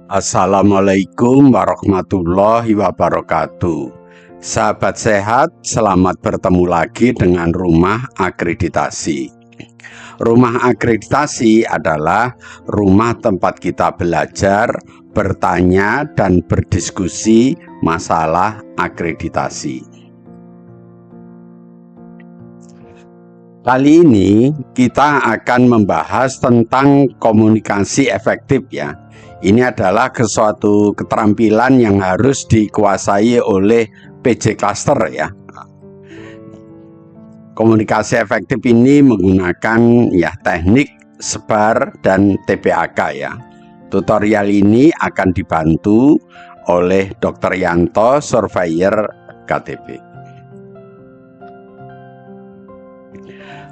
Assalamualaikum warahmatullahi wabarakatuh. Sahabat sehat, selamat bertemu lagi dengan Rumah Akreditasi. Rumah Akreditasi adalah rumah tempat kita belajar, bertanya, dan berdiskusi masalah akreditasi. Kali ini kita akan membahas tentang komunikasi efektif ya. Ini adalah suatu keterampilan yang harus dikuasai oleh PJ Cluster ya. Komunikasi efektif ini menggunakan ya teknik SBAR dan TPAK ya. Tutorial ini akan dibantu oleh Dr. Yanto, Surveyor KTP.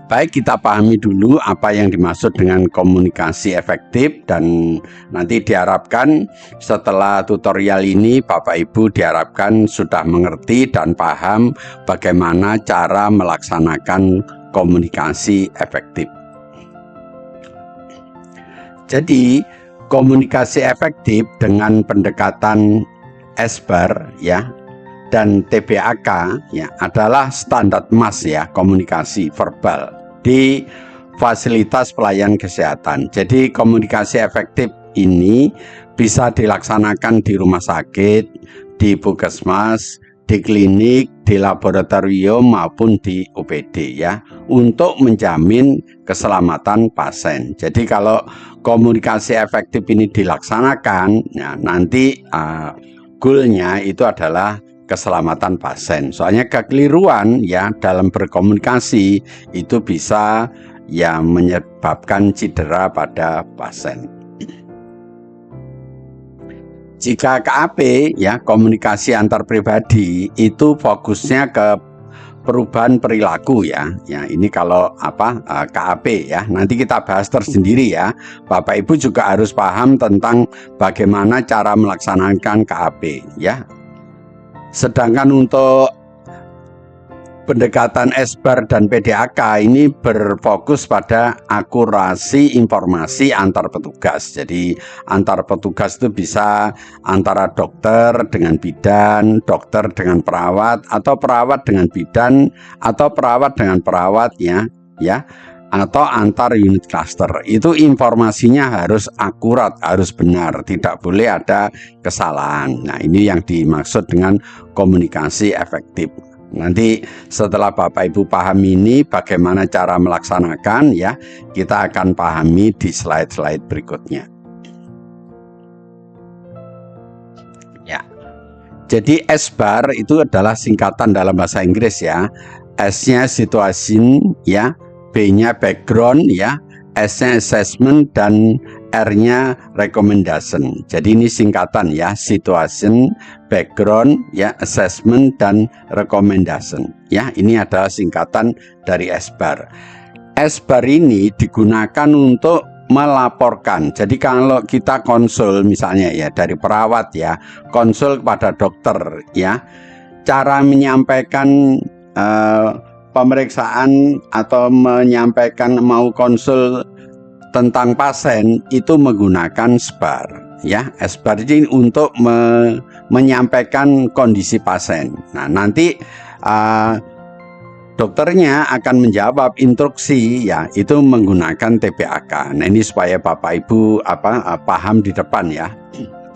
Baik, kita pahami dulu apa yang dimaksud dengan komunikasi efektif, dan nanti diharapkan setelah tutorial ini Bapak Ibu diharapkan sudah mengerti dan paham bagaimana cara melaksanakan komunikasi efektif. Jadi, komunikasi efektif dengan pendekatan SBAR ya dan TPAK ya adalah standar emas ya komunikasi verbal di fasilitas pelayanan kesehatan. Jadi komunikasi efektif ini bisa dilaksanakan di rumah sakit, di puskesmas, di klinik, di laboratorium maupun di UPD ya, untuk menjamin keselamatan pasien. Jadi kalau komunikasi efektif ini dilaksanakan ya, nanti goalnya itu adalah keselamatan pasien. Soalnya kekeliruan ya dalam berkomunikasi itu bisa ya menyebabkan cedera pada pasien. Jika KAP ya komunikasi antar pribadi itu fokusnya ke perubahan perilaku ya. Ya ini kalau KAP ya. Nanti kita bahas tersendiri ya. Bapak Ibu juga harus paham tentang bagaimana cara melaksanakan KAP ya. Sedangkan untuk pendekatan SBAR dan PDAK ini berfokus pada akurasi informasi antar petugas. Jadi antar petugas itu bisa antara dokter dengan bidan, dokter dengan perawat, atau perawat dengan bidan, atau perawat dengan perawat ya, atau antar unit cluster. Itu informasinya harus akurat, harus benar, tidak boleh ada kesalahan. Nah, ini yang dimaksud dengan komunikasi efektif. Nanti setelah Bapak Ibu paham ini bagaimana cara melaksanakan ya, kita akan pahami di slide-slide berikutnya. Ya. Jadi SBAR itu adalah singkatan dalam bahasa Inggris ya. S-nya situation ya, B-nya background ya, S-nya assessment, dan R-nya recommendation. Jadi ini singkatan ya, situation, background ya, assessment, dan recommendation. Ya, ini adalah singkatan dari SBAR. SBAR ini digunakan untuk melaporkan. Jadi kalau kita konsul misalnya ya dari perawat ya, konsul kepada dokter ya, cara menyampaikan pemeriksaan atau menyampaikan mau konsul tentang pasien itu menggunakan SBAR ya. SBAR ini untuk menyampaikan kondisi pasien. Nah, nanti dokternya akan menjawab instruksi ya, itu menggunakan TPAK. Nah, ini supaya Bapak Ibu paham di depan ya.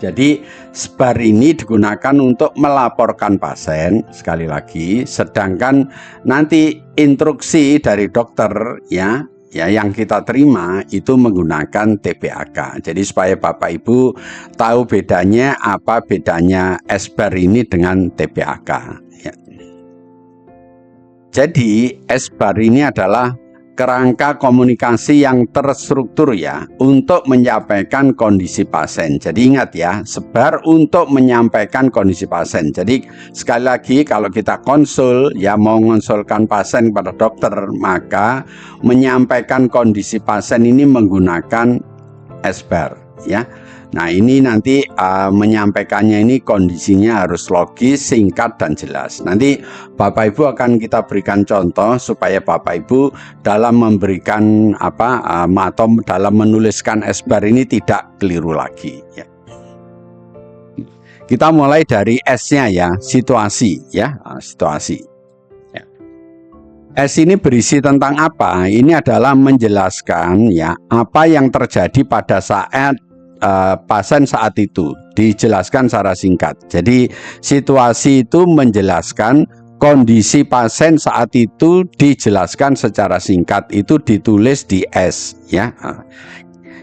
Jadi SBAR ini digunakan untuk melaporkan pasien sekali lagi, sedangkan nanti instruksi dari dokter ya yang kita terima itu menggunakan TPAK. Jadi supaya Bapak Ibu tahu bedanya, apa bedanya SBAR ini dengan TPAK ya. Jadi SBAR ini adalah kerangka komunikasi yang terstruktur ya untuk menyampaikan kondisi pasien. Jadi ingat ya, SBAR untuk menyampaikan kondisi pasien. Jadi sekali lagi kalau kita konsul ya, mau mengonsulkan pasien pada dokter, maka menyampaikan kondisi pasien ini menggunakan SBAR ya. Nah, ini nanti menyampaikannya ini kondisinya harus logis, singkat, dan jelas. Nanti Bapak Ibu akan kita berikan contoh supaya Bapak Ibu dalam memberikan atau dalam menuliskan SBAR ini tidak keliru lagi ya. Kita mulai dari S-nya ya, situasi ya, situasi. Ya. S ini berisi tentang apa? Ini adalah menjelaskan ya apa yang terjadi pada saat pasien saat itu, dijelaskan secara singkat. Jadi situasi itu menjelaskan kondisi pasien saat itu, dijelaskan secara singkat, itu ditulis di S ya.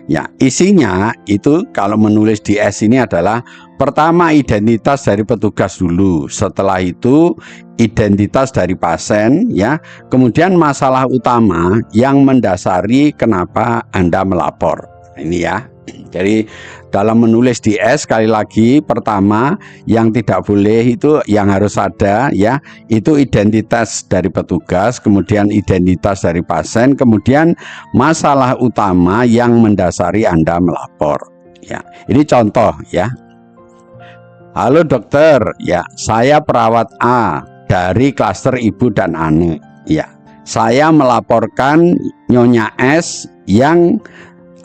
Ya, isinya itu kalau menulis di S ini adalah pertama identitas dari petugas dulu, setelah itu identitas dari pasien ya, kemudian masalah utama yang mendasari kenapa Anda melapor. Ini ya. Jadi dalam menulis di S, sekali lagi pertama yang tidak boleh itu, yang harus ada ya, itu identitas dari petugas, kemudian identitas dari pasien, kemudian masalah utama yang mendasari Anda melapor ya. Ini contoh ya. Halo dokter, ya saya perawat A dari klaster ibu dan anak ya. Saya melaporkan Nyonya S yang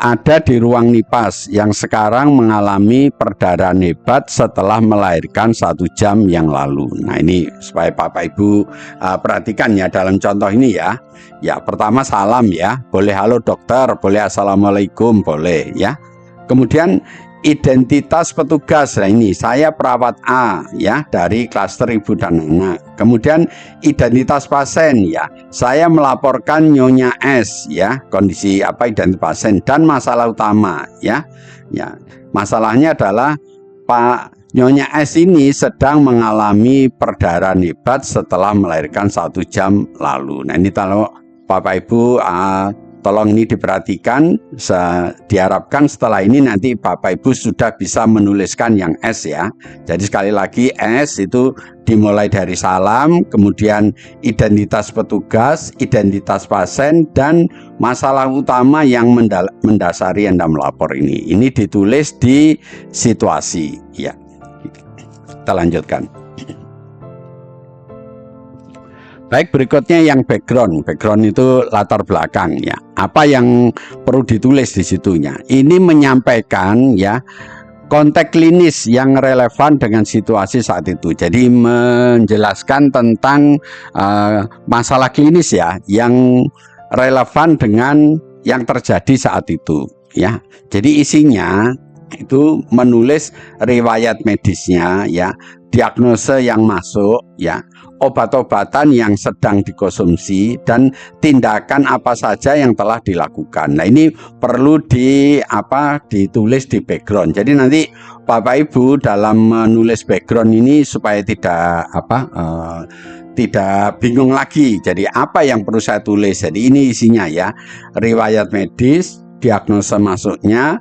ada di ruang nipas yang sekarang mengalami perdarahan hebat setelah melahirkan 1 jam yang lalu. Nah ini supaya Bapak Ibu perhatikan ya dalam contoh ini ya. Ya pertama salam ya, boleh halo dokter, boleh assalamualaikum, boleh ya. Kemudian identitas petugas, nah ini saya perawat A ya dari klaster ibu dan anak. Kemudian identitas pasien ya, saya melaporkan Nyonya S ya, kondisi apa identitas pasien, dan masalah utama ya. Ya, masalahnya adalah Pak Nyonya S ini sedang mengalami perdarahan hebat setelah melahirkan 1 jam lalu. Nah ini kalau Bapak Ibu tolong ini diperhatikan, diharapkan setelah ini nanti Bapak Ibu sudah bisa menuliskan yang S ya. Jadi sekali lagi S itu dimulai dari salam, kemudian identitas petugas, identitas pasien, dan masalah utama yang mendasari Anda melapor ini. Ini ditulis di situasi ya. Kita lanjutkan. Baik, berikutnya yang background. Background itu latar belakang ya. Apa yang perlu ditulis di situnya? Ini menyampaikan ya konteks klinis yang relevan dengan situasi saat itu. Jadi menjelaskan tentang masalah klinis ya yang relevan dengan yang terjadi saat itu ya. Jadi isinya itu menulis riwayat medisnya ya, diagnosa yang masuk ya, obat-obatan yang sedang dikonsumsi, dan tindakan apa saja yang telah dilakukan. Nah ini perlu ditulis di background. Jadi nanti Bapak Ibu dalam menulis background ini supaya tidak bingung lagi. Jadi apa yang perlu saya tulis? Jadi ini isinya ya, riwayat medis, diagnosa masuknya,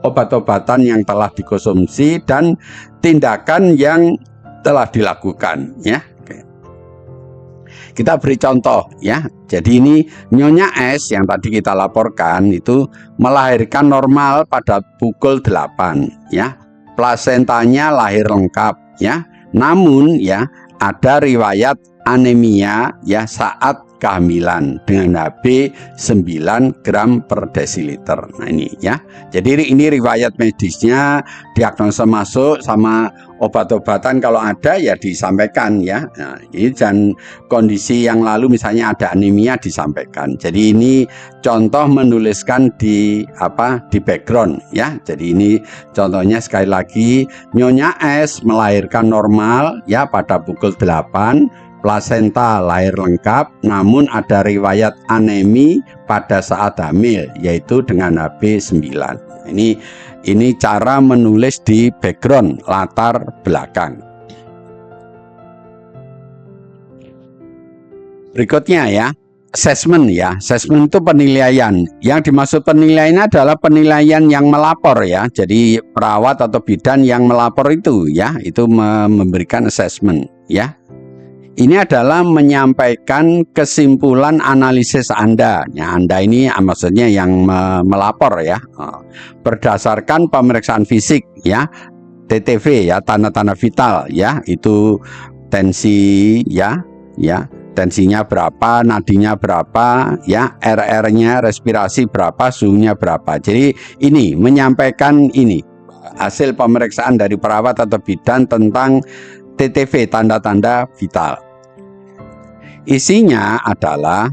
obat-obatan yang telah dikonsumsi, dan tindakan yang telah dilakukan ya. Kita beri contoh ya. Jadi ini Nyonya S yang tadi kita laporkan itu melahirkan normal pada pukul 8 ya. Plasentanya lahir lengkap ya. Namun ya ada riwayat anemia ya saat kehamilan dengan HB 9 gram per desiliter. Nah ini ya. Jadi ini riwayat medisnya, diagnosa masuk, sama obat-obatan kalau ada ya disampaikan ya. Nah, ini dan kondisi yang lalu misalnya ada anemia disampaikan. Jadi ini contoh menuliskan di background ya. Jadi ini contohnya sekali lagi, Nyonya S melahirkan normal ya pada pukul 8. Plasenta lahir lengkap, namun ada riwayat anemi pada saat hamil, yaitu dengan HB 9. Ini cara menulis di background, latar belakang. Berikutnya ya, assessment ya. Assessment itu penilaian. Yang dimaksud penilaian adalah penilaian yang melapor ya. Jadi perawat atau bidan yang melapor itu ya, itu memberikan assessment ya. Ini adalah menyampaikan kesimpulan analisis Anda. Ya, Anda ini maksudnya yang melapor ya. Berdasarkan pemeriksaan fisik ya, TTV ya, tanda-tanda vital ya, itu tensi ya, tensinya berapa, nadinya berapa ya, RR-nya, respirasi berapa, suhunya berapa. Jadi ini menyampaikan ini hasil pemeriksaan dari perawat atau bidan tentang TTV, tanda-tanda vital. Isinya adalah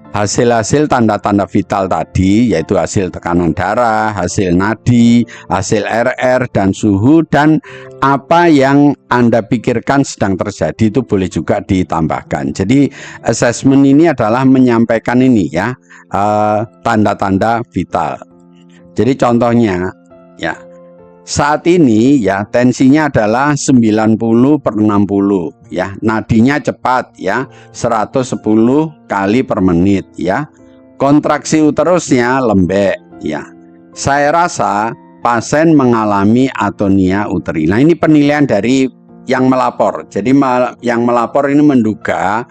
hasil-hasil tanda-tanda vital tadi, yaitu hasil tekanan darah, hasil nadi, hasil RR dan suhu, dan apa yang Anda pikirkan sedang terjadi itu boleh juga ditambahkan. Jadi assessment ini adalah menyampaikan ini ya, tanda-tanda vital. Jadi contohnya ya, saat ini ya tensinya adalah 90/60 ya, nadinya cepat ya, 110 kali per menit ya. Kontraksi uterusnya lembek ya. Saya rasa pasien mengalami atonia uteri. Nah, ini penilaian dari yang melapor. Jadi yang melapor ini menduga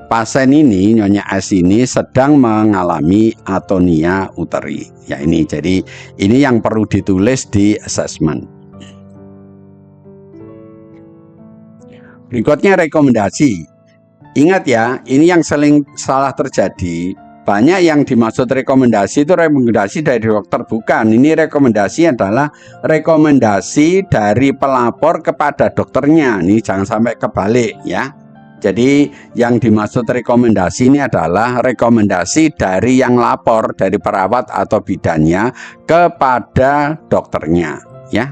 pasien ini, Nyonya S ini sedang mengalami atonia uteri. Ya ini, jadi ini yang perlu ditulis di assessment. Berikutnya rekomendasi. Ingat ya, ini yang sering salah terjadi. Banyak yang dimaksud rekomendasi itu rekomendasi dari dokter, bukan. Ini rekomendasi adalah rekomendasi dari pelapor kepada dokternya. Ini jangan sampai kebalik ya. Jadi yang dimaksud rekomendasi ini adalah rekomendasi dari yang lapor, dari perawat atau bidannya kepada dokternya ya.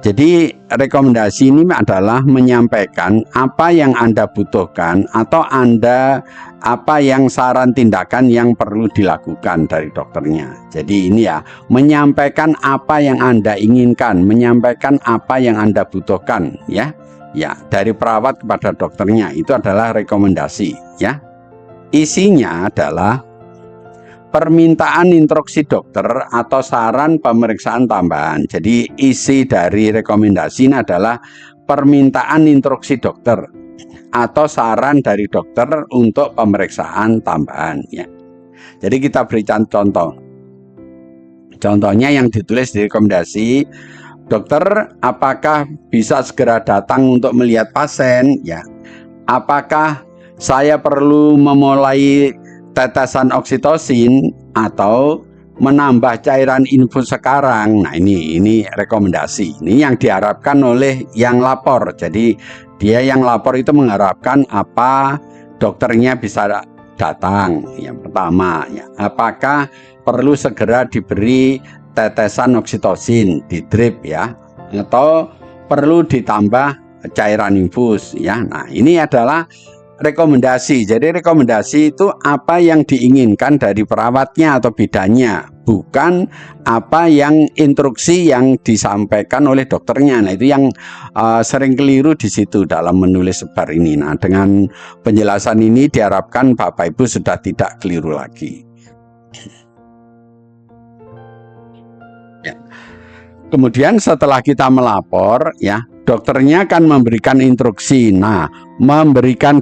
Jadi rekomendasi ini adalah menyampaikan apa yang Anda butuhkan atau apa yang saran tindakan yang perlu dilakukan dari dokternya. Jadi ini ya, menyampaikan apa yang Anda inginkan, menyampaikan apa yang Anda butuhkan ya. Ya, dari perawat kepada dokternya itu adalah rekomendasi ya. Isinya adalah permintaan instruksi dokter atau saran pemeriksaan tambahan. Jadi isi dari rekomendasi ini adalah permintaan instruksi dokter atau saran dari dokter untuk pemeriksaan tambahan ya. Jadi kita berikan contoh. Contohnya yang ditulis di rekomendasi, dokter, apakah bisa segera datang untuk melihat pasien? Ya. Apakah saya perlu memulai tetesan oksitosin atau menambah cairan infus sekarang? Nah, ini rekomendasi. Ini yang diharapkan oleh yang lapor. Jadi dia yang lapor itu mengharapkan apa dokternya bisa datang. Yang pertama, ya. Apakah perlu segera diberi tetesan oksitosin di drip ya, atau perlu ditambah cairan infus ya. Nah, ini adalah rekomendasi. Jadi rekomendasi itu apa yang diinginkan dari perawatnya atau bidannya, bukan apa yang instruksi yang disampaikan oleh dokternya. Nah, itu yang sering keliru di situ dalam menulis sebar ini. Nah, dengan penjelasan ini diharapkan Bapak Ibu sudah tidak keliru lagi. Kemudian setelah kita melapor ya, dokternya akan memberikan instruksi. Nah,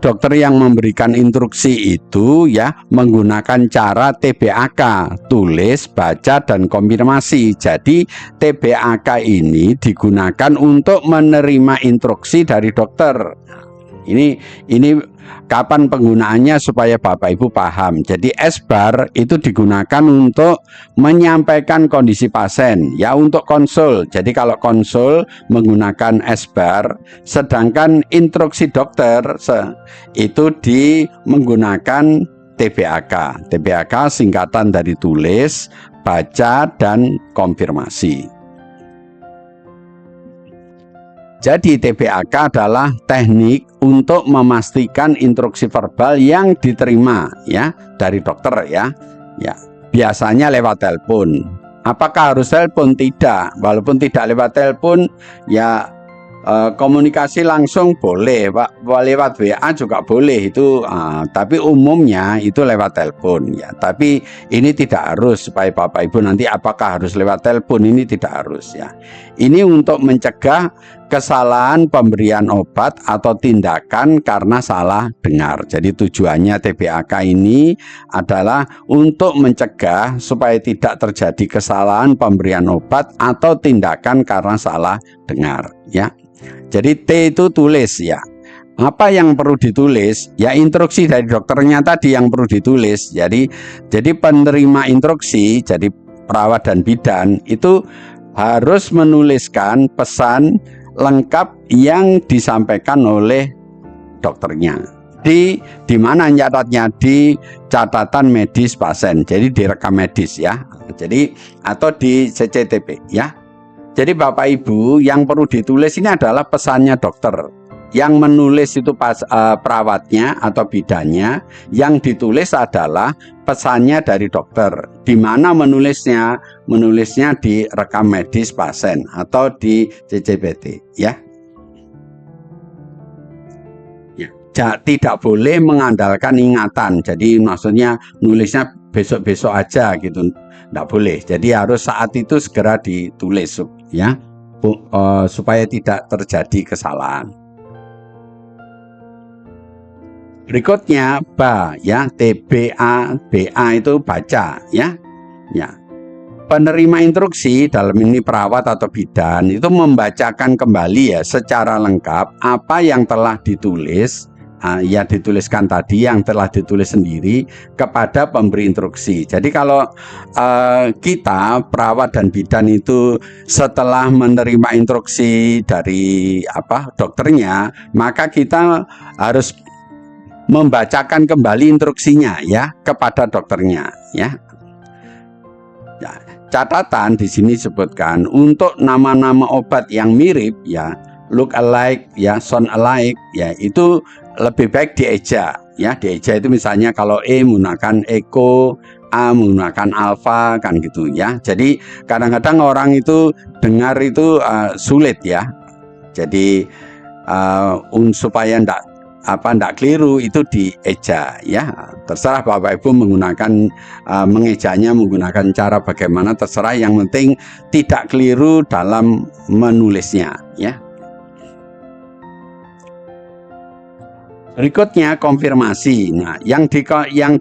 dokter yang memberikan instruksi itu ya menggunakan cara TBAK, tulis, baca, dan konfirmasi. Jadi TBAK ini digunakan untuk menerima instruksi dari dokter. Ini kapan penggunaannya supaya Bapak Ibu paham. Jadi S-bar itu digunakan untuk menyampaikan kondisi pasien ya, untuk konsul. Jadi kalau konsul menggunakan S-bar, sedangkan instruksi dokter itu menggunakan TBAK. TBAK singkatan dari tulis, baca, dan konfirmasi. Jadi TBAK adalah teknik untuk memastikan instruksi verbal yang diterima ya dari dokter ya. Ya, biasanya lewat telepon. Apakah harus telepon? Tidak. Walaupun tidak lewat telepon ya, komunikasi langsung boleh, Pak. Lewat WA juga boleh itu, tapi umumnya itu lewat telepon ya. Tapi ini tidak harus, supaya Bapak Ibu nanti apakah harus lewat telepon, ini tidak harus ya. Ini untuk mencegah kesalahan pemberian obat atau tindakan karena salah dengar. Jadi tujuannya TBAK ini adalah untuk mencegah supaya tidak terjadi kesalahan pemberian obat atau tindakan karena salah dengar ya. Jadi T itu tulis ya. Apa yang perlu ditulis? Ya instruksi dari dokternya tadi yang perlu ditulis. Jadi penerima instruksi, jadi perawat dan bidan itu harus menuliskan pesan lengkap yang disampaikan oleh dokternya. Di mana nyatatnya? Di catatan medis pasien. Jadi di rekam medis ya. Jadi atau di CCTP ya. Jadi Bapak Ibu, yang perlu ditulis ini adalah pesannya dokter. Yang menulis itu perawatnya atau bidannya. Yang ditulis adalah pesannya dari dokter. Di mana menulisnya? Menulisnya di rekam medis pasien atau di CCPT ya. Tidak boleh mengandalkan ingatan. Jadi maksudnya nulisnya besok-besok aja gitu, tidak boleh. Jadi harus saat itu segera ditulis ya, supaya tidak terjadi kesalahan. Berikutnya ba ya, TBA, BA itu baca ya. Ya. Penerima instruksi dalam ini perawat atau bidan itu membacakan kembali ya secara lengkap apa yang telah ditulis. Ya dituliskan tadi, yang telah ditulis sendiri kepada pemberi instruksi. Jadi kalau kita perawat dan bidan itu setelah menerima instruksi dari dokternya, maka kita harus membacakan kembali instruksinya ya kepada dokternya ya. Catatan di sini sebutkan untuk nama-nama obat yang mirip ya, look alike ya, sound alike ya, itu lebih baik dieja ya. Dieja itu misalnya kalau E menggunakan Eko, A menggunakan Alfa kan gitu ya. Jadi kadang-kadang orang itu dengar itu sulit ya. Jadi supaya ndak keliru itu dieja ya. Terserah Bapak Ibu menggunakan mengejanya menggunakan cara bagaimana, terserah, yang penting tidak keliru dalam menulisnya ya. Berikutnya konfirmasi. Nah, yang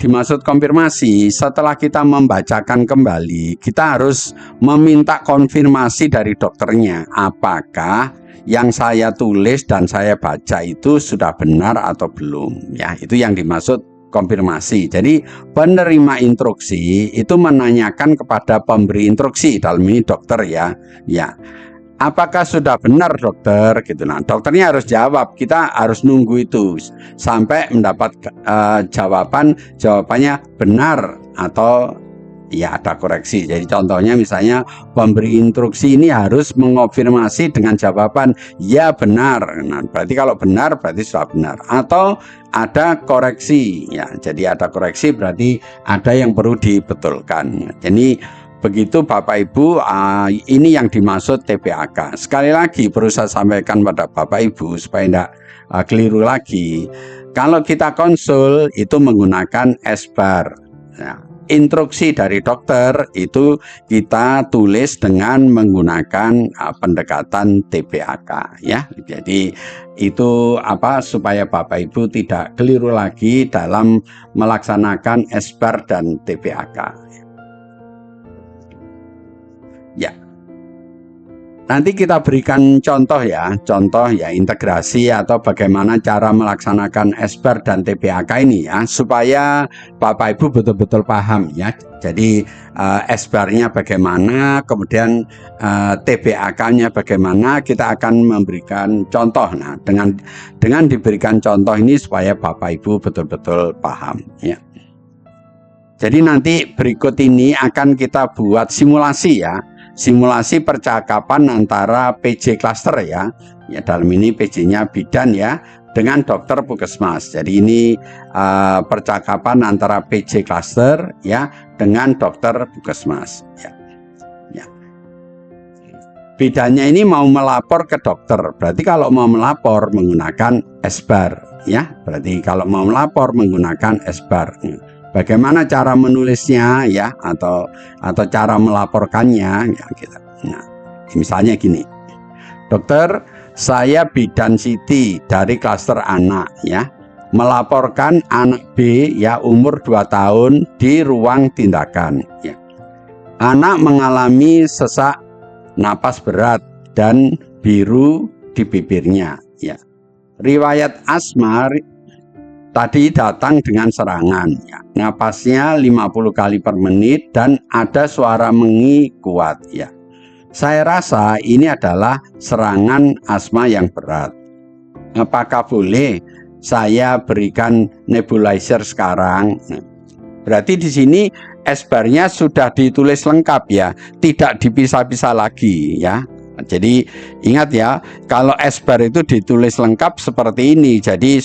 dimaksud konfirmasi, setelah kita membacakan kembali, kita harus meminta konfirmasi dari dokternya. Apakah yang saya tulis dan saya baca itu sudah benar atau belum? Ya, itu yang dimaksud konfirmasi. Jadi penerima instruksi itu menanyakan kepada pemberi instruksi, dalam ini dokter ya. Ya. Apakah sudah benar dokter gitu. Nah, dokternya harus jawab. Kita harus nunggu itu sampai mendapat jawabannya benar atau ya ada koreksi. Jadi contohnya misalnya pemberi instruksi ini harus mengonfirmasi dengan jawaban ya benar. Nah, berarti kalau benar berarti sudah benar, atau ada koreksi ya. Jadi ada koreksi berarti ada yang perlu dibetulkan. Jadi begitu Bapak Ibu, ini yang dimaksud TBAK. Sekali lagi perlu saya sampaikan pada Bapak Ibu supaya tidak keliru lagi. Kalau kita konsul itu menggunakan SBAR. Ya, instruksi dari dokter itu kita tulis dengan menggunakan pendekatan TBAK ya. Jadi itu supaya Bapak Ibu tidak keliru lagi dalam melaksanakan SBAR dan TBAK. Ya, nanti kita berikan contoh ya integrasi atau bagaimana cara melaksanakan SBAR dan TBAK ini ya, supaya Bapak Ibu betul-betul paham ya. Jadi SBAR-nya bagaimana, kemudian TBAK-nya bagaimana, kita akan memberikan contoh. Nah, dengan diberikan contoh ini supaya Bapak Ibu betul-betul paham ya. Jadi nanti berikut ini akan kita buat simulasi ya. Simulasi percakapan antara PJ Cluster ya, dalam ini PJ-nya bidan ya, dengan dokter puskesmas. Jadi ini percakapan antara PJ Cluster ya dengan dokter puskesmas ya. Bidannya ini mau melapor ke dokter, berarti kalau mau melapor menggunakan SBAR ya, berarti kalau mau melapor menggunakan SBAR. Bagaimana cara menulisnya ya, atau cara melaporkannya ya gitu. Nah, misalnya gini. Dokter, saya bidan Siti dari klaster anak ya, melaporkan anak B ya umur 2 tahun di ruang tindakan ya. Anak mengalami sesak napas berat dan biru di bibirnya ya. Riwayat asma tadi datang dengan serangan ya. Napasnya 50 kali per menit dan ada suara mengi kuat ya. saya rasa ini adalah serangan asma yang berat. Apakah boleh saya berikan nebulizer sekarang? Nah, berarti di sini S-barnya sudah ditulis lengkap ya, tidak dipisah-pisah lagi ya. Jadi ingat ya, kalau S-bar itu ditulis lengkap seperti ini. Jadi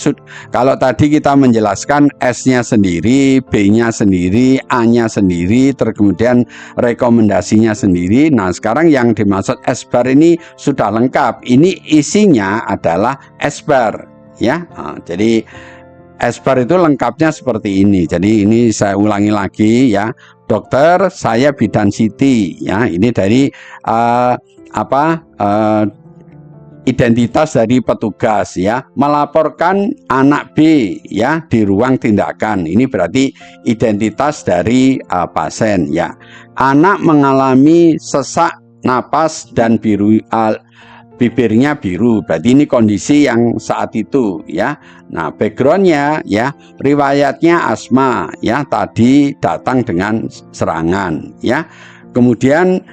kalau tadi kita menjelaskan S-nya sendiri, B-nya sendiri, A-nya sendiri, terus kemudian rekomendasinya sendiri. Nah sekarang yang dimaksud S-bar ini sudah lengkap. Ini isinya adalah S-bar ya. Nah, jadi S-bar itu lengkapnya seperti ini. Jadi ini saya ulangi lagi ya. Dokter, saya bidan Siti ya. Ini dari identitas dari petugas ya, melaporkan anak B ya di ruang tindakan. Ini berarti identitas dari pasien ya. Anak mengalami sesak napas dan bibirnya biru, berarti ini kondisi yang saat itu ya. Nah backgroundnya ya, riwayatnya asma ya, tadi datang dengan serangan ya. Kemudian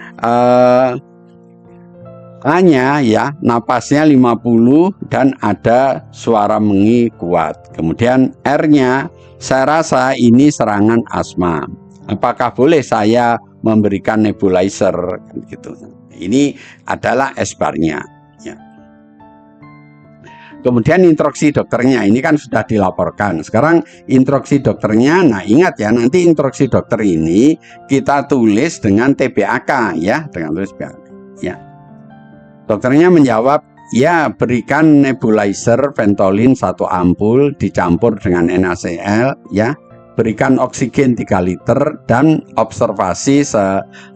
A-nya ya, napasnya 50 dan ada suara mengi kuat. Kemudian R-nya, saya rasa ini serangan asma. Apakah boleh saya memberikan nebulizer gitu. Ini adalah S-barnya ya. Kemudian instruksi dokternya, ini kan sudah dilaporkan. Sekarang instruksi dokternya, nah ingat ya, nanti instruksi dokter ini kita tulis dengan TBAK ya, dengan tulis TBAK ya. Dokternya menjawab, ya berikan nebulizer Ventolin 1 ampul dicampur dengan NaCl ya, berikan oksigen 3 liter dan observasi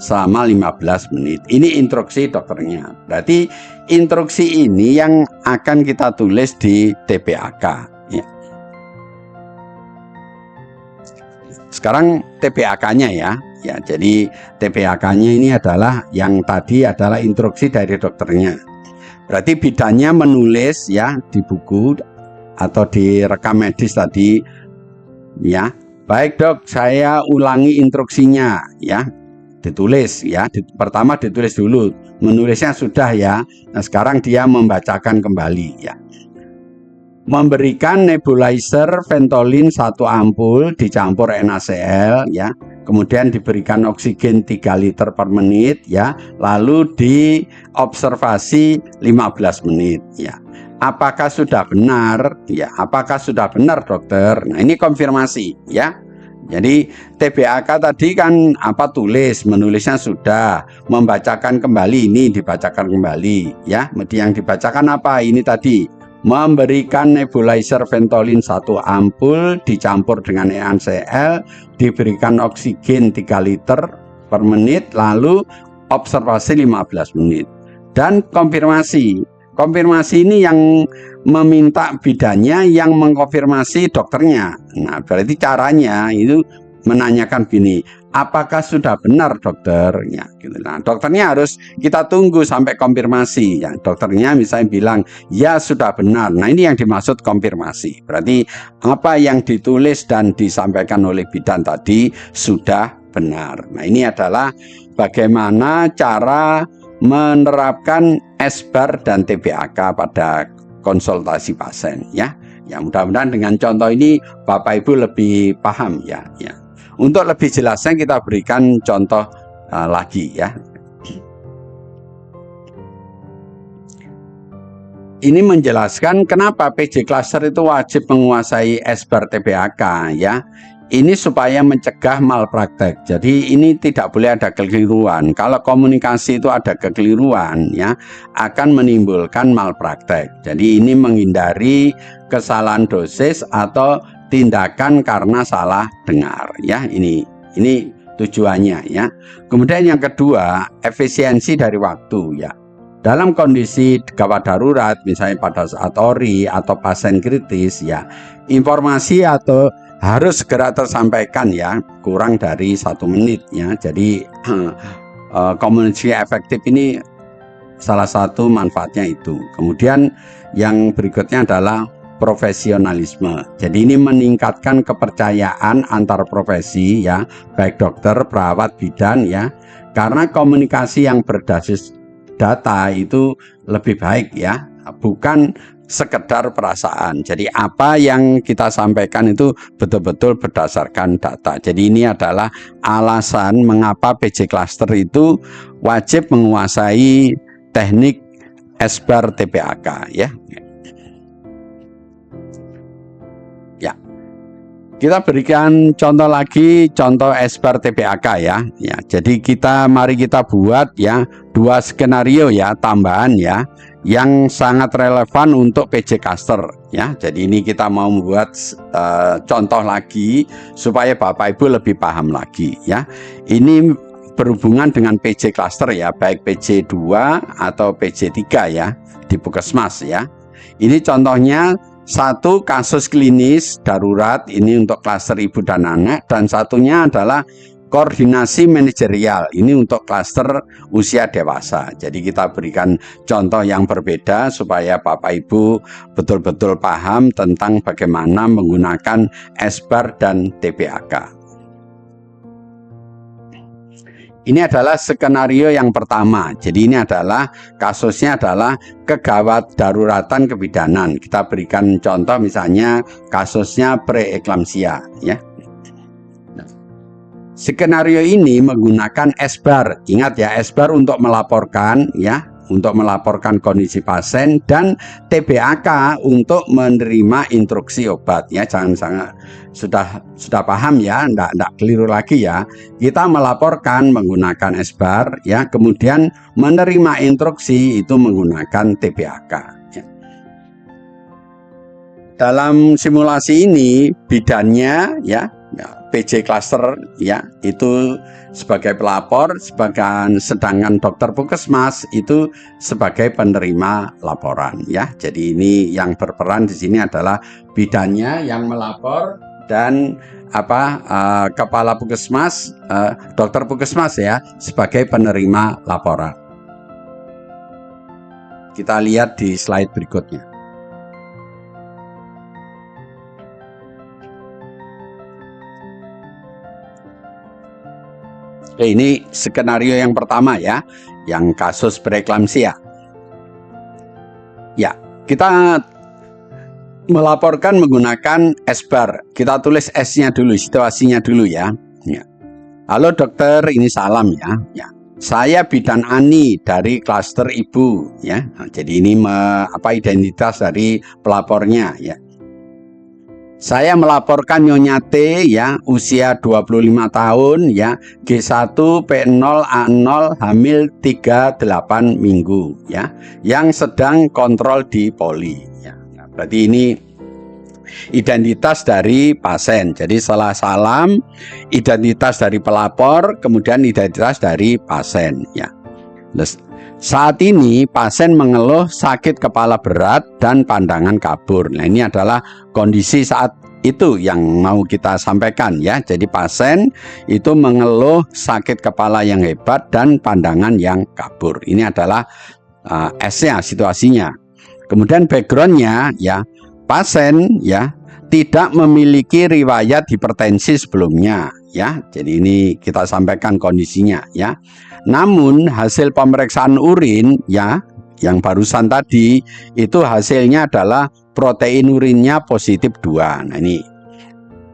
selama 15 menit. Ini instruksi dokternya. Berarti instruksi ini yang akan kita tulis di TBAK ya. Sekarang TBAK-nya ya. Ya, jadi TBAK-nya ini adalah yang tadi adalah instruksi dari dokternya. Berarti bidannya menulis ya di buku atau di rekam medis tadi ya. Baik dok, saya ulangi instruksinya ya. Ditulis ya. Pertama ditulis dulu, menulisnya sudah ya. Nah, sekarang dia membacakan kembali ya. Memberikan nebulizer Ventolin 1 ampul dicampur NaCl ya. Kemudian diberikan oksigen 3 liter per menit ya, lalu diobservasi 15 menit ya. Apakah sudah benar? Ya, apakah sudah benar dokter? Nah, ini konfirmasi ya. Jadi TBAK tadi kan tulis, menulisnya sudah, membacakan kembali, ini dibacakan kembali ya. Yang dibacakan apa? Ini tadi memberikan nebulizer Ventolin 1 ampul dicampur dengan NaCl, diberikan oksigen 3 liter per menit, lalu observasi 15 menit. Dan konfirmasi. Konfirmasi ini yang meminta bidannya, yang mengkonfirmasi dokternya. Nah, berarti caranya itu menanyakan gini, apakah sudah benar dokter? Ya, gitu. Nah, dokternya harus kita tunggu sampai konfirmasi. Ya, dokternya misalnya bilang, ya sudah benar. Nah, ini yang dimaksud konfirmasi. Berarti apa yang ditulis dan disampaikan oleh bidan tadi sudah benar. Nah, ini adalah bagaimana cara menerapkan S-bar dan TBAK pada konsultasi pasien ya. Ya, mudah-mudahan dengan contoh ini Bapak Ibu lebih paham ya. Ya. Untuk lebih jelasnya kita berikan contoh lagi ya. Ini menjelaskan kenapa PJ Cluster itu wajib menguasai S-bar TBAK ya. Ini supaya mencegah malpraktek. Jadi ini tidak boleh ada kekeliruan. Kalau komunikasi itu ada kekeliruan ya, akan menimbulkan malpraktek. Jadi ini menghindari kesalahan dosis atau tindakan karena salah dengar ya. Ini tujuannya ya. Kemudian yang kedua, efisiensi dari waktu ya. Dalam kondisi gawat darurat, misalnya pada saat ORI atau pasien kritis ya, informasi atau harus segera tersampaikan ya, kurang dari 1 menit ya. Jadi komunikasi efektif ini salah satu manfaatnya itu. Kemudian yang berikutnya adalah profesionalisme. Jadi ini meningkatkan kepercayaan antar profesi ya, baik dokter, perawat, bidan ya. Karena komunikasi yang berbasis data itu lebih baik ya, bukan sekedar perasaan. Jadi apa yang kita sampaikan itu betul-betul berdasarkan data. Jadi ini adalah alasan mengapa PJ Cluster itu wajib menguasai teknik SBAR TPAK ya. Ya. Kita berikan contoh lagi, contoh SBAR TPAK ya. Ya, jadi mari kita buat ya 2 skenario ya tambahan ya yang sangat relevan untuk PJ Cluster ya. Jadi ini kita mau membuat contoh lagi supaya Bapak Ibu lebih paham lagi ya. Ini berhubungan dengan PJ Cluster ya, baik PJ 2 atau PJ 3 ya di Puskesmas ya. Ini contohnya satu kasus klinis darurat ini untuk klaster ibu dan anak, dan satunya adalah koordinasi manajerial ini untuk klaster usia dewasa. Jadi kita berikan contoh yang berbeda supaya Bapak Ibu betul-betul paham tentang bagaimana menggunakan SBAR dan TPAK. Ini adalah skenario yang pertama. Jadi ini adalah kasusnya adalah kegawat daruratan kebidanan. Kita berikan contoh misalnya kasusnya preeklamsia ya. Skenario ini menggunakan SBAR. Ingat ya, SBAR untuk melaporkan ya, untuk melaporkan kondisi pasien, dan TPAK untuk menerima instruksi obat ya. Jangan sudah paham ya, enggak keliru lagi ya. Kita melaporkan menggunakan SBAR ya, kemudian menerima instruksi itu menggunakan TPAK ya. Dalam simulasi ini bidannya ya, PJ Cluster ya itu sebagai pelapor, sedangkan dokter Puskesmas itu sebagai penerima laporan ya. Jadi ini yang berperan di sini adalah bidannya yang melapor dan kepala Puskesmas, dokter Puskesmas ya sebagai penerima laporan. Kita lihat di slide berikutnya. Ini skenario yang pertama ya, yang kasus preeklamsia. Ya, kita melaporkan menggunakan SBAR. Kita tulis S-nya dulu, situasinya dulu ya. Ya. Halo dokter, ini salam ya. Ya. Saya bidan Ani dari klaster ibu ya. Nah, jadi ini identitas dari pelapornya ya. Saya melaporkan Nyonya T ya, usia 25 tahun ya, G1 P0 A0 hamil 38 minggu ya, yang sedang kontrol di poli ya. Nah, berarti ini identitas dari pasien. Jadi salam, identitas dari pelapor, kemudian identitas dari pasien ya. Saat ini pasien mengeluh sakit kepala berat dan pandangan kabur. Nah, ini adalah kondisi saat itu yang mau kita sampaikan ya. Jadi pasien itu mengeluh sakit kepala yang hebat dan pandangan yang kabur. Ini adalah S-nya, situasinya. Kemudian backgroundnya ya, pasien ya tidak memiliki riwayat hipertensi sebelumnya ya. Jadi ini kita sampaikan kondisinya ya. Namun hasil pemeriksaan urin ya yang barusan tadi itu hasilnya adalah protein urinnya positif 2. Nah ini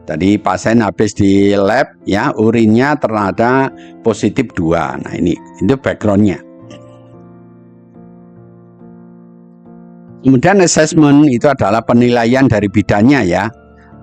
tadi pasien habis di lab ya, urinnya ternyata positif 2. Nah ini itu backgroundnya. Kemudian assessment itu adalah penilaian dari bidannya ya.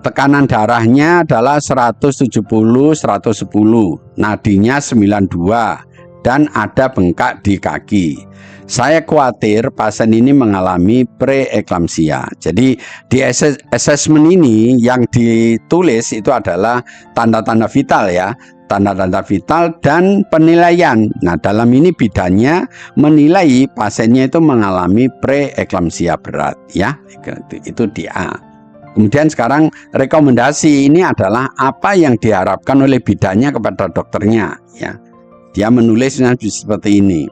Tekanan darahnya adalah 170/110, nadinya 92. Dan ada bengkak di kaki. Saya khawatir pasien ini mengalami preeklamsia. Jadi di assessment ini yang ditulis itu adalah tanda-tanda vital ya, tanda-tanda vital dan penilaian. Nah, dalam ini bidannya menilai pasiennya itu mengalami preeklamsia berat ya. Itu di A. Kemudian sekarang rekomendasi ini adalah apa yang diharapkan oleh bidannya kepada dokternya ya. Dia menulisnya seperti ini.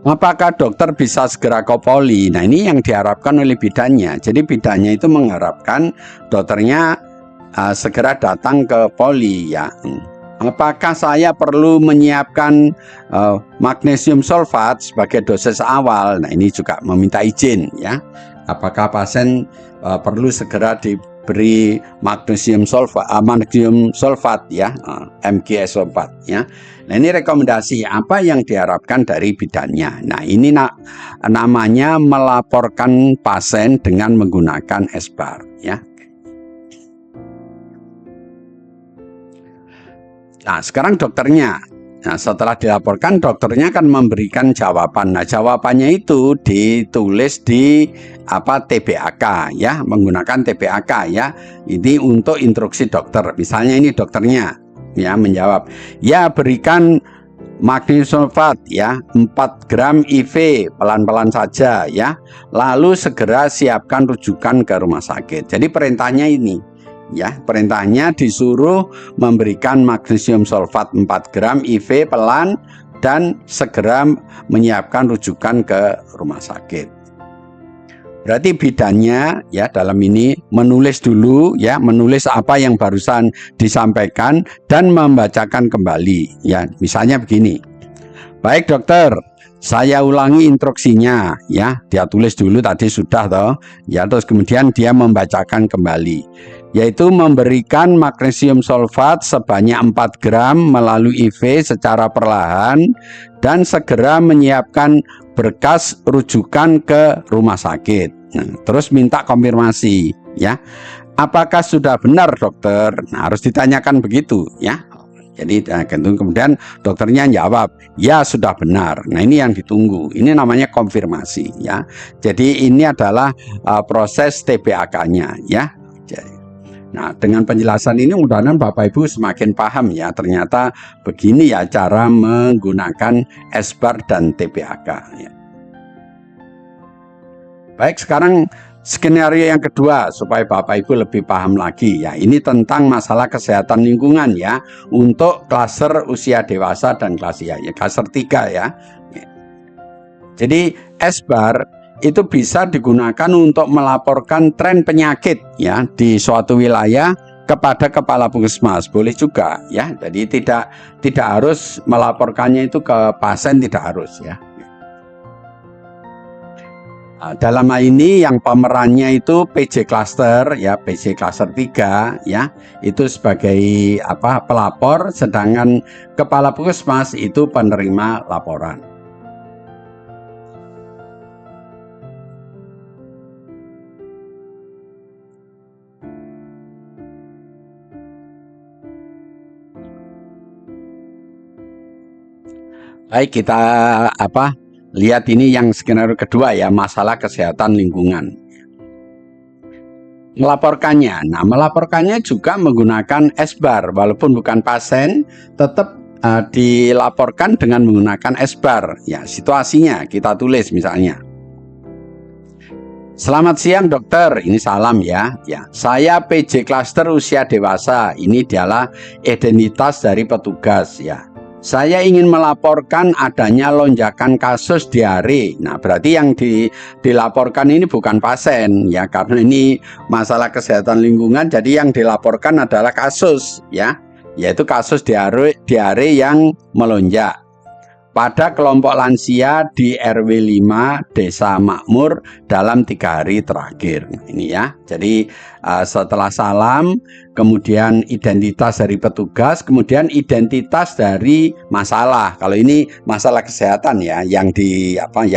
Apakah dokter bisa segera ke poli? Nah, ini yang diharapkan oleh bidannya. Jadi bidannya itu mengharapkan dokternya segera datang ke poli ya. Apakah saya perlu menyiapkan magnesium sulfat sebagai dosis awal? Nah, ini juga meminta izin ya. Apakah pasien perlu segera diberi magnesium sulfat ya, MgSO4 ya. Nah, ini rekomendasi apa yang diharapkan dari bidannya. Nah, ini namanya melaporkan pasien dengan menggunakan SBAR ya. Nah, sekarang dokternya. Nah, setelah dilaporkan, dokternya akan memberikan jawaban. Nah, jawabannya itu ditulis di TBAK ya, menggunakan TBAK ya. Ini untuk instruksi dokter. Misalnya ini dokternya ya menjawab, ya berikan magnesium sulfat ya 4 gram IV pelan-pelan saja ya. Lalu segera siapkan rujukan ke rumah sakit. Jadi perintahnya ini. Ya, perintahnya disuruh memberikan magnesium sulfat 4 gram IV pelan dan segera menyiapkan rujukan ke rumah sakit. Berarti bidannya ya dalam ini menulis dulu ya, menulis apa yang barusan disampaikan dan membacakan kembali ya. Misalnya begini. Baik dokter, saya ulangi instruksinya ya, dia tulis dulu tadi sudah toh ya, terus kemudian dia membacakan kembali, yaitu memberikan magnesium sulfat sebanyak 4 gram melalui IV secara perlahan dan segera menyiapkan berkas rujukan ke rumah sakit. Nah, terus minta konfirmasi ya, apakah sudah benar dokter? Nah, harus ditanyakan begitu ya. Jadi kemudian dokternya jawab, ya sudah benar. Nah, ini yang ditunggu. Ini namanya konfirmasi ya. Jadi ini adalah proses TBAK-nya ya. Nah, dengan penjelasan ini mudah-mudahan Bapak Ibu semakin paham ya. Ternyata begini ya cara menggunakan SBAR dan TBAK ya. Baik, sekarang skenario yang kedua supaya Bapak Ibu lebih paham lagi ya. Ini tentang masalah kesehatan lingkungan ya untuk klaster usia dewasa dan kelas ya, klaster 3 ya. Jadi SBAR itu bisa digunakan untuk melaporkan tren penyakit ya di suatu wilayah kepada kepala puskesmas, boleh juga ya. Jadi tidak harus melaporkannya itu ke pasien, tidak harus ya. Dalam hal ini yang pemerannya itu PJ Cluster ya, PJ Cluster 3 ya, itu sebagai pelapor, sedangkan kepala puskesmas itu penerima laporan. Baik, kita lihat ini yang skenario kedua ya, masalah kesehatan lingkungan. Melaporkannya. Nah, melaporkannya juga menggunakan SBAR, walaupun bukan pasien, tetap dilaporkan dengan menggunakan SBAR. Ya, situasinya kita tulis misalnya. Selamat siang dokter, ini salam ya. Ya, saya PJ Cluster usia dewasa. Ini adalah identitas dari petugas ya. Saya ingin melaporkan adanya lonjakan kasus diare. Nah, berarti yang dilaporkan ini bukan pasien ya, karena ini masalah kesehatan lingkungan. Jadi yang dilaporkan adalah kasus ya, yaitu kasus diare yang melonjak pada kelompok lansia di RW 5 Desa Makmur dalam 3 hari terakhir. Ini ya. Jadi setelah salam, kemudian identitas dari petugas, kemudian identitas dari masalah. Kalau ini masalah kesehatan ya, yang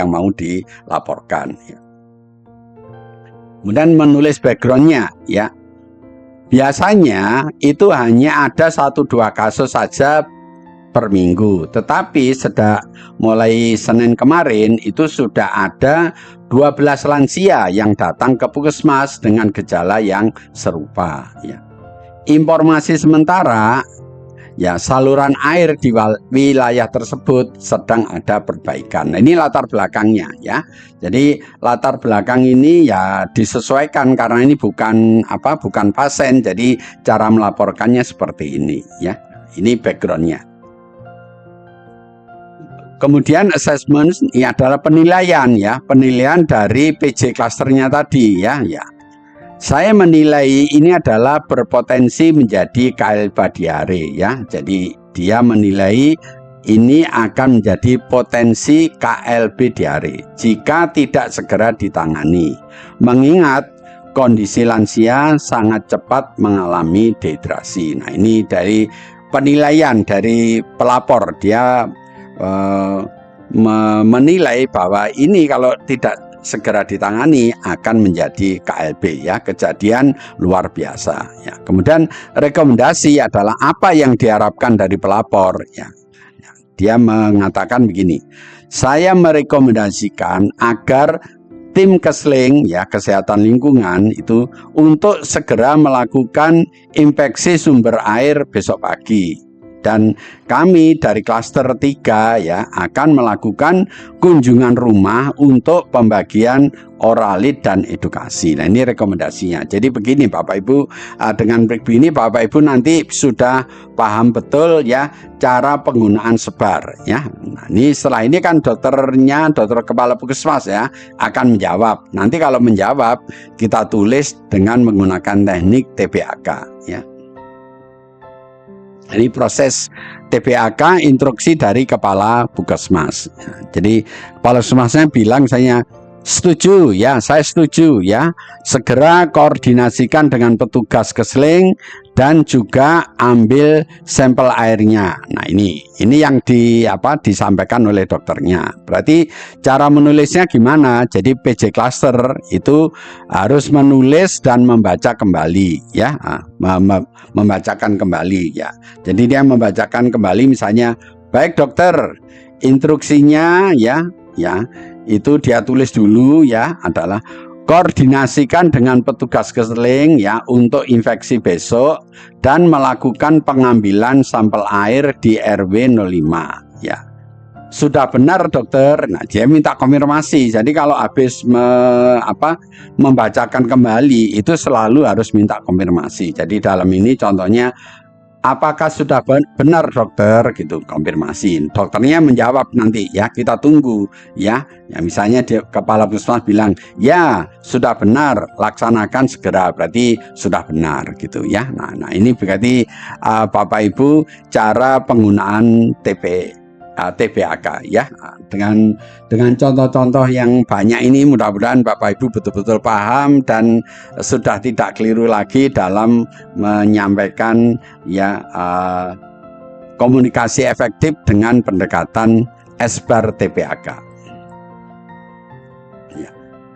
mau dilaporkan. Ya. Kemudian menulis backgroundnya ya. Biasanya itu hanya ada 1-2 kasus saja per minggu, tetapi sejak mulai Senin kemarin itu sudah ada 12 lansia yang datang ke puskesmas dengan gejala yang serupa ya. Informasi sementara ya, saluran air di wilayah tersebut sedang ada perbaikan. Nah, ini latar belakangnya ya. Jadi latar belakang ini ya disesuaikan karena ini bukan pasien, jadi cara melaporkannya seperti ini ya. Ini backgroundnya. Kemudian assessment ini adalah penilaian ya, penilaian dari PJ clusternya tadi ya. Saya menilai ini adalah berpotensi menjadi KLB diare ya. Jadi dia menilai ini akan menjadi potensi KLB diare jika tidak segera ditangani. Mengingat kondisi lansia sangat cepat mengalami dehidrasi. Nah, ini dari penilaian dari pelapor, dia menilai bahwa ini kalau tidak segera ditangani akan menjadi KLB ya, kejadian luar biasa ya. Kemudian rekomendasi adalah apa yang diharapkan dari pelapor ya. Dia mengatakan begini, saya merekomendasikan agar tim Kesling ya, kesehatan lingkungan itu untuk segera melakukan inspeksi sumber air besok pagi. Dan kami dari klaster 3 ya akan melakukan kunjungan rumah untuk pembagian oralit dan edukasi. Nah, ini rekomendasinya. Jadi begini Bapak Ibu, dengan begini Bapak Ibu nanti sudah paham betul ya cara penggunaan sebar ya. Nah, ini setelah ini kan dokter kepala puskesmas ya akan menjawab. Nanti kalau menjawab kita tulis dengan menggunakan teknik TPAK ya. Ini proses TPAK, instruksi dari kepala puskesmas. Jadi kepala puskesmasnya bilang saya setuju ya, saya setuju ya. Segera koordinasikan dengan petugas Kesling dan juga ambil sampel airnya. Nah, ini yang disampaikan oleh dokternya. Berarti cara menulisnya gimana? Jadi PJ Cluster itu harus menulis dan membaca kembali ya, membacakan kembali ya. Jadi dia membacakan kembali misalnya, baik dokter, instruksinya ya itu dia tulis dulu ya, adalah koordinasikan dengan petugas Kesling ya untuk infeksi besok dan melakukan pengambilan sampel air di RW 05 ya. Sudah benar dokter. Nah, dia minta konfirmasi. Jadi kalau habis membacakan kembali itu selalu harus minta konfirmasi. Jadi dalam ini contohnya, apakah sudah benar dokter gitu, konfirmasi. Dokternya menjawab nanti ya, kita tunggu ya. Ya misalnya kepala puskesmas bilang, "Ya, sudah benar, laksanakan segera." Berarti sudah benar gitu ya. Nah, ini berarti Bapak Ibu cara penggunaan TPAK ya. Dengan contoh-contoh yang banyak ini mudah-mudahan Bapak Ibu betul-betul paham dan sudah tidak keliru lagi dalam menyampaikan ya komunikasi efektif dengan pendekatan SBAR TPAK. Ya.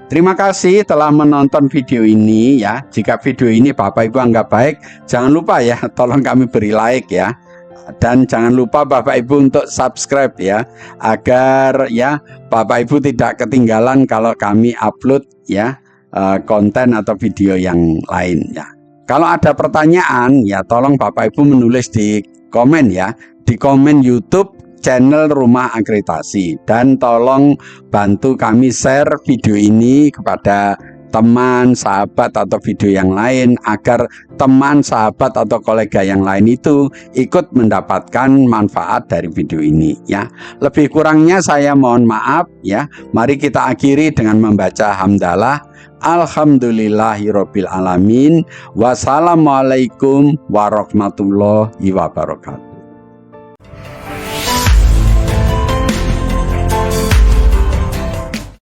Terima kasih telah menonton video ini ya. Jika video ini Bapak Ibu anggap baik, jangan lupa ya tolong kami beri like ya. Dan jangan lupa Bapak Ibu untuk subscribe ya, agar ya Bapak Ibu tidak ketinggalan kalau kami upload ya konten atau video yang lain ya. Kalau ada pertanyaan ya tolong Bapak Ibu menulis di komen ya, di komen YouTube channel Rumah Akreditasi, dan tolong bantu kami share video ini kepada teman, sahabat, atau video yang lain agar teman, sahabat, atau kolega yang lain itu ikut mendapatkan manfaat dari video ini ya. Lebih kurangnya saya mohon maaf ya. Mari kita akhiri dengan membaca hamdalah. Alhamdulillahirabbil alamin. Wassalamualaikum warahmatullahi wabarakatuh.